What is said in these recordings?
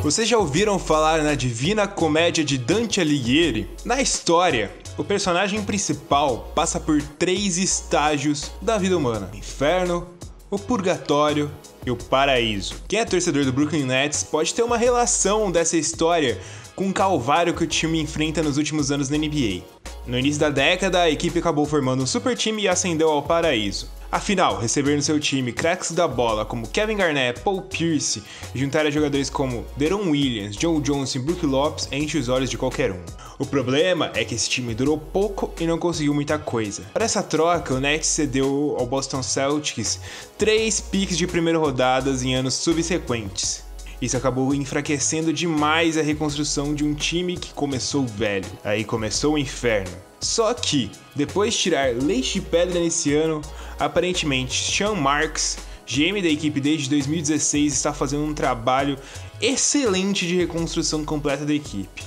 Vocês já ouviram falar na Divina Comédia de Dante Alighieri? Na história, o personagem principal passa por 3 estágios da vida humana: o inferno, o purgatório e o paraíso. Quem é torcedor do Brooklyn Nets pode ter uma relação dessa história com o calvário que o time enfrenta nos últimos anos na NBA. No início da década, a equipe acabou formando um super time e ascendeu ao paraíso. Afinal, receber no seu time craques da bola como Kevin Garnett, Paul Pierce e juntar a jogadores como Deron Williams, Joe Johnson e Brook Lopes enche os olhos de qualquer um. O problema é que esse time durou pouco e não conseguiu muita coisa. Para essa troca, o Nets cedeu ao Boston Celtics 3 picks de primeira rodadas em anos subsequentes. Isso acabou enfraquecendo demais a reconstrução de um time que começou velho. Aí começou o inferno. Só que, depois de tirar leite de pedra nesse ano, aparentemente Sean Marks, GM da equipe desde 2016, está fazendo um trabalho excelente de reconstrução completa da equipe.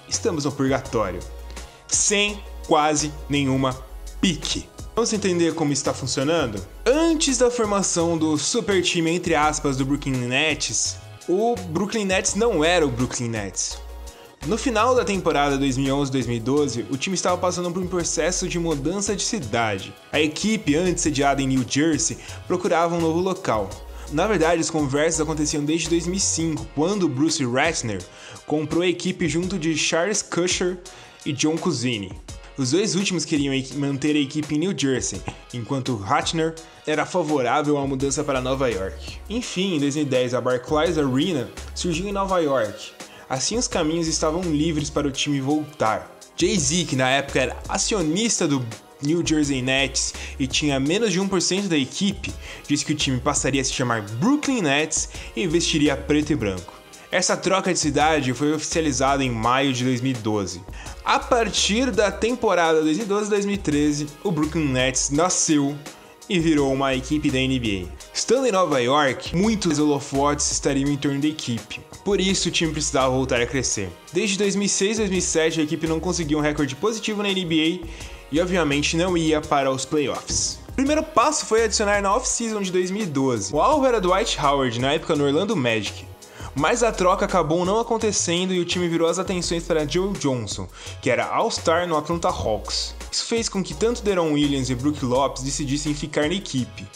Estamos no purgatório, sem quase nenhuma pique. Vamos entender como está funcionando? Antes da formação do super time, entre aspas, do Brooklyn Nets, o Brooklyn Nets não era o Brooklyn Nets. No final da temporada 2011-2012, o time estava passando por um processo de mudança de cidade. A equipe, antes sediada em New Jersey, procurava um novo local. Na verdade, as conversas aconteciam desde 2005, quando Bruce Ratner comprou a equipe junto de Charles Cusher e John Cousine. Os dois últimos queriam manter a equipe em New Jersey, enquanto Ratner era favorável à mudança para Nova York. Enfim, em 2010, a Barclays Arena surgiu em Nova York. Assim, os caminhos estavam livres para o time voltar. Jay-Z, que na época era acionista do New Jersey Nets e tinha menos de 1% da equipe, disse que o time passaria a se chamar Brooklyn Nets e vestiria preto e branco. Essa troca de cidade foi oficializada em maio de 2012. A partir da temporada 2012-2013, o Brooklyn Nets nasceu e virou uma equipe da NBA. Estando em Nova York, muitos holofotes estariam em torno da equipe. Por isso, o time precisava voltar a crescer. Desde 2006-2007, a equipe não conseguiu um recorde positivo na NBA e, obviamente, não ia para os playoffs. O primeiro passo foi adicionar na off-season de 2012. O alvo era Dwight Howard, na época no Orlando Magic. Mas a troca acabou não acontecendo e o time virou as atenções para Joe Johnson, que era All-Star no Atlanta Hawks. Isso fez com que tanto Deron Williams e Brook Lopes decidissem ficar na equipe.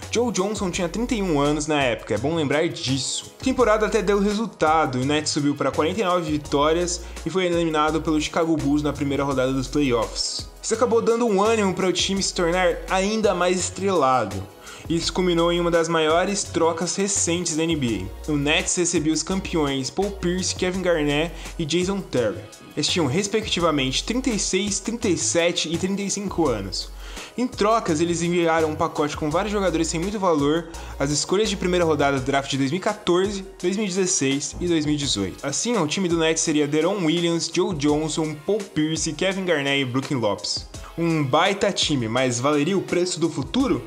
Joe Johnson tinha 31 anos na época, é bom lembrar disso. A temporada até deu resultado, o Nets subiu para 49 vitórias e foi eliminado pelo Chicago Bulls na primeira rodada dos playoffs. Isso acabou dando um ânimo para o time se tornar ainda mais estrelado. Isso culminou em uma das maiores trocas recentes da NBA. O Nets recebeu os campeões Paul Pierce, Kevin Garnett e Jason Terry. Eles tinham respectivamente 36, 37 e 35 anos. Em trocas, eles enviaram um pacote com vários jogadores sem muito valor, as escolhas de primeira rodada do draft de 2014, 2016 e 2018. Assim, o time do Nets seria Deron Williams, Joe Johnson, Paul Pierce, Kevin Garnett e Brook Lopes. Um baita time, mas valeria o preço do futuro?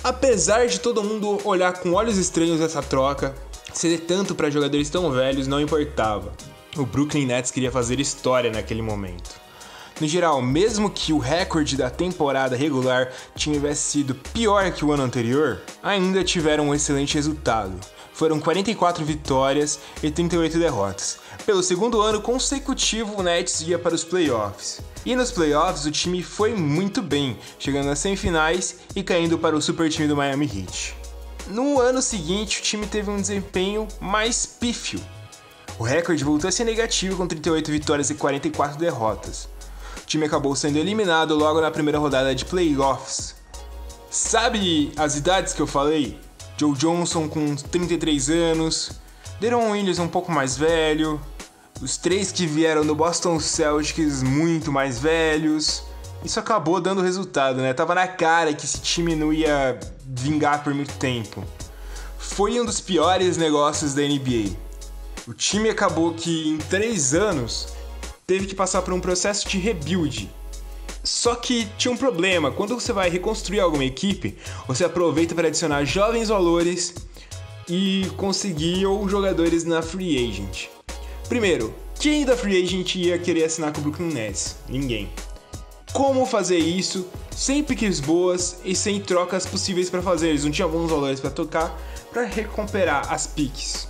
Apesar de todo mundo olhar com olhos estranhos essa troca, ceder tanto para jogadores tão velhos não importava. O Brooklyn Nets queria fazer história naquele momento. No geral, mesmo que o recorde da temporada regular tivesse sido pior que o ano anterior, ainda tiveram um excelente resultado. Foram 44 vitórias e 38 derrotas. Pelo segundo ano consecutivo, o Nets ia para os playoffs. E nos playoffs, o time foi muito bem, chegando às semifinais e caindo para o super time do Miami Heat. No ano seguinte, o time teve um desempenho mais pífio. O recorde voltou a ser negativo com 38 vitórias e 44 derrotas. O time acabou sendo eliminado logo na primeira rodada de playoffs. Sabe as idades que eu falei? Joe Johnson com 33 anos, Deron Williams um pouco mais velho, os 3 que vieram do Boston Celtics muito mais velhos. Isso acabou dando resultado, né? Tava na cara que esse time não ia vingar por muito tempo. Foi um dos piores negócios da NBA. O time acabou que em 3 anos teve que passar por um processo de rebuild. Só que tinha um problema: quando você vai reconstruir alguma equipe, você aproveita para adicionar jovens valores e conseguir jogadores na free agent. Primeiro, quem da free agent ia querer assinar com o Brooklyn Nets? Ninguém. Como fazer isso sem piques boas e sem trocas possíveis para fazer? Eles não tinham bons valores para tocar para recuperar as piques.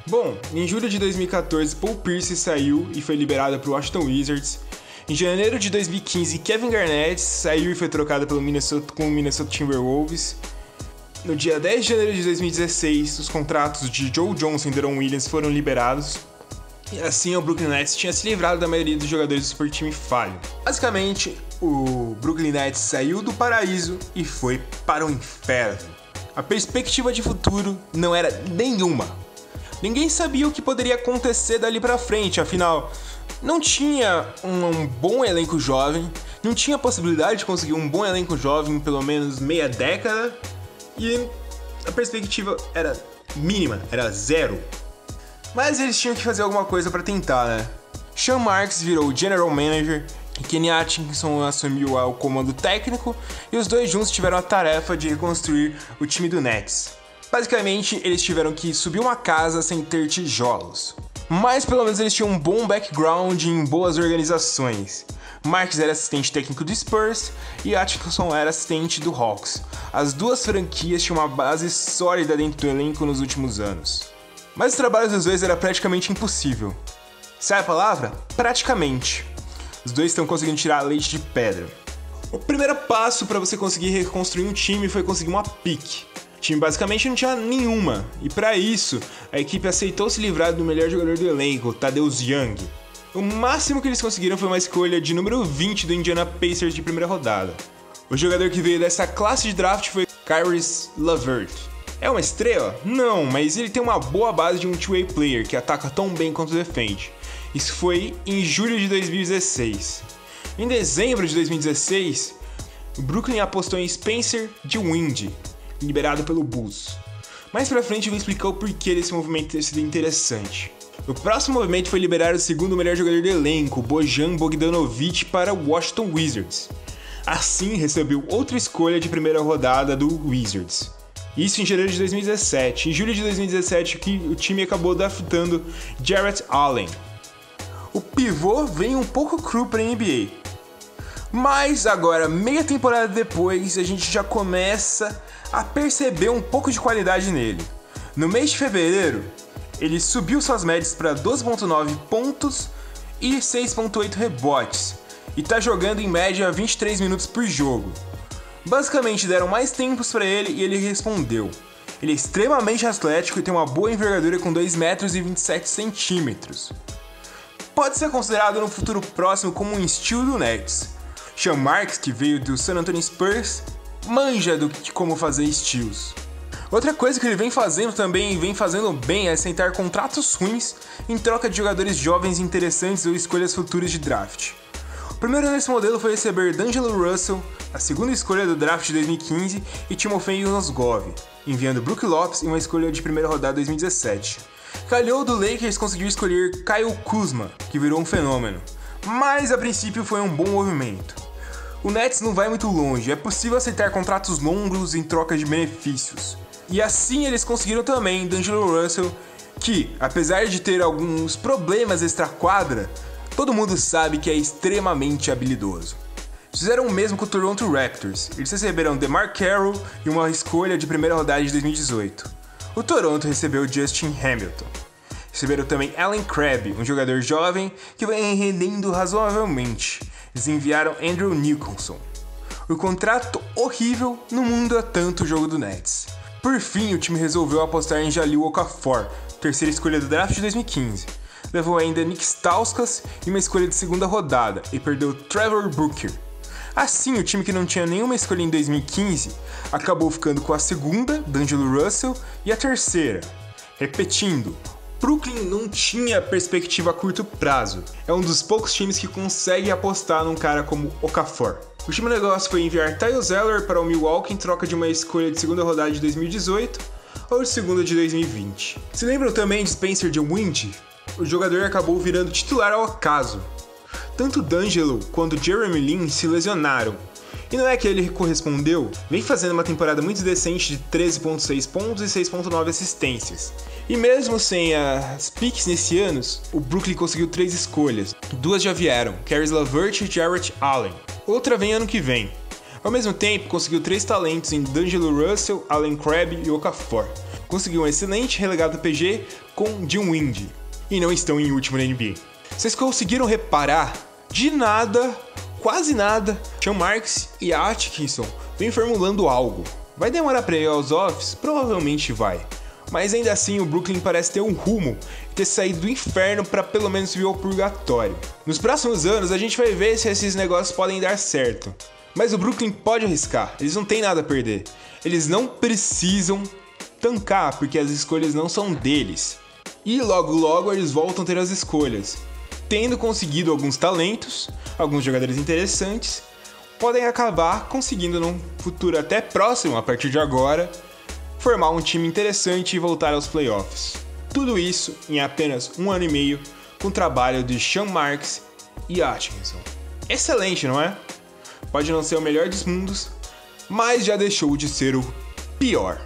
Bom, em julho de 2014, Paul Pierce saiu e foi liberado para o Washington Wizards. Em janeiro de 2015, Kevin Garnett saiu e foi trocado pelo com o Minnesota Timberwolves. No dia 10 de janeiro de 2016, os contratos de Joe Johnson e Deron Williams foram liberados. E assim, o Brooklyn Nets tinha se livrado da maioria dos jogadores do super time falho. Basicamente, o Brooklyn Nets saiu do paraíso e foi para o inferno. A perspectiva de futuro não era nenhuma. Ninguém sabia o que poderia acontecer dali pra frente, afinal, não tinha um bom elenco jovem, não tinha possibilidade de conseguir um bom elenco jovem em pelo menos meia década, e a perspectiva era mínima, era zero. Mas eles tinham que fazer alguma coisa pra tentar, né? Sean Marks virou General Manager, e Kenny Atkinson assumiu o comando técnico, e os dois juntos tiveram a tarefa de reconstruir o time do Nets. Basicamente, eles tiveram que subir uma casa sem ter tijolos. Mas pelo menos eles tinham um bom background em boas organizações. Marks era assistente técnico do Spurs e Atkinson era assistente do Hawks. As duas franquias tinham uma base sólida dentro do elenco nos últimos anos. Mas o trabalho dos dois era praticamente impossível. Sabe a palavra? Praticamente. Os dois estão conseguindo tirar leite de pedra. O primeiro passo para você conseguir reconstruir um time foi conseguir uma pick. O time basicamente não tinha nenhuma, e para isso, a equipe aceitou se livrar do melhor jogador do elenco, Thaddeus Young. O máximo que eles conseguiram foi uma escolha de número 20 do Indiana Pacers de primeira rodada. O jogador que veio dessa classe de draft foi Caris LeVert. É uma estrela? Não, mas ele tem uma boa base de um two-way player que ataca tão bem quanto defende. Isso foi em julho de 2016. Em dezembro de 2016, o Brooklyn apostou em Spencer Dinwiddie, liberado pelo Bulls. Mais pra frente eu vou explicar o porquê desse movimento ter sido interessante. O próximo movimento foi liberar o segundo melhor jogador do elenco, Bojan Bogdanovic, para o Washington Wizards. Assim, recebeu outra escolha de primeira rodada do Wizards. Isso em janeiro de 2017. Em julho de 2017, o time acabou draftando Jarrett Allen. O pivô vem um pouco cru para a NBA. Mas agora, meia temporada depois, a gente já começa a perceber um pouco de qualidade nele. No mês de fevereiro, ele subiu suas médias para 12.9 pontos e 6.8 rebotes, e tá jogando em média 23 minutos por jogo. Basicamente deram mais tempos para ele e ele respondeu. Ele é extremamente atlético e tem uma boa envergadura com 2 metros e 27 centímetros. Pode ser considerado no futuro próximo como um estilo do Nets. Sean Marks, que veio do San Antonio Spurs, manja de como fazer estilos. Outra coisa que ele vem fazendo bem é aceitar contratos ruins em troca de jogadores jovens interessantes ou escolhas futuras de draft. O primeiro nesse modelo foi receber D'Angelo Russell, a segunda escolha do draft de 2015, e Timofey Mozgov, enviando Brook Lopes e uma escolha de primeira rodada de 2017. Calhou do Lakers conseguir escolher Kyle Kuzma, que virou um fenômeno, mas a princípio foi um bom movimento. O Nets não vai muito longe, é possível aceitar contratos longos em troca de benefícios. E assim eles conseguiram também D'Angelo Russell, que, apesar de ter alguns problemas extra-quadra, todo mundo sabe que é extremamente habilidoso. Fizeram o mesmo com o Toronto Raptors. Eles receberam DeMar Carroll e uma escolha de primeira rodada de 2018. O Toronto recebeu Justin Hamilton. Receberam também Allen Crabbe, um jogador jovem que vem rendendo razoavelmente. Eles enviaram Andrew Nicholson. O contrato horrível não muda tanto o jogo do Nets. Por fim, o time resolveu apostar em Jahlil Okafor, terceira escolha do draft de 2015. Levou ainda Nick Stauskas e uma escolha de segunda rodada, e perdeu Trevor Booker. Assim, o time que não tinha nenhuma escolha em 2015 acabou ficando com a segunda, D'Angelo Russell, e a terceira. Repetindo, Brooklyn não tinha perspectiva a curto prazo. É um dos poucos times que consegue apostar num cara como Okafor. O último negócio foi enviar Tyus Zeller para o Milwaukee em troca de uma escolha de segunda rodada de 2018 ou de segunda de 2020. Se lembram também de Spencer Dinwiddie? O jogador acabou virando titular ao acaso. Tanto D'Angelo quanto Jeremy Lin se lesionaram. E não é que ele correspondeu, vem fazendo uma temporada muito decente de 13.6 pontos e 6.9 assistências. E mesmo sem as picks nesse ano, o Brooklyn conseguiu 3 escolhas. 2 já vieram, Caris LeVert e Jarrett Allen. Outra vem ano que vem. Ao mesmo tempo, conseguiu 3 talentos em D'Angelo Russell, Allen Crabbe e Okafor. conseguiu um excelente relegado PG com Dinwiddie e não estão em último na NBA. Vocês conseguiram reparar? De nada, quase nada, Sean Marks e Atkinson vêm formulando algo. Vai demorar para ir aos offs? Provavelmente vai. Mas ainda assim o Brooklyn parece ter um rumo e ter saído do inferno para pelo menos vir ao purgatório. Nos próximos anos a gente vai ver se esses negócios podem dar certo. Mas o Brooklyn pode arriscar, eles não têm nada a perder. Eles não precisam tancar porque as escolhas não são deles. E logo logo eles voltam a ter as escolhas. Tendo conseguido alguns talentos, alguns jogadores interessantes, podem acabar conseguindo num futuro até próximo, a partir de agora, formar um time interessante e voltar aos playoffs. Tudo isso em apenas 1 ano e meio com o trabalho de Sean Marks e Atkinson. Excelente, não é? Pode não ser o melhor dos mundos, mas já deixou de ser o pior.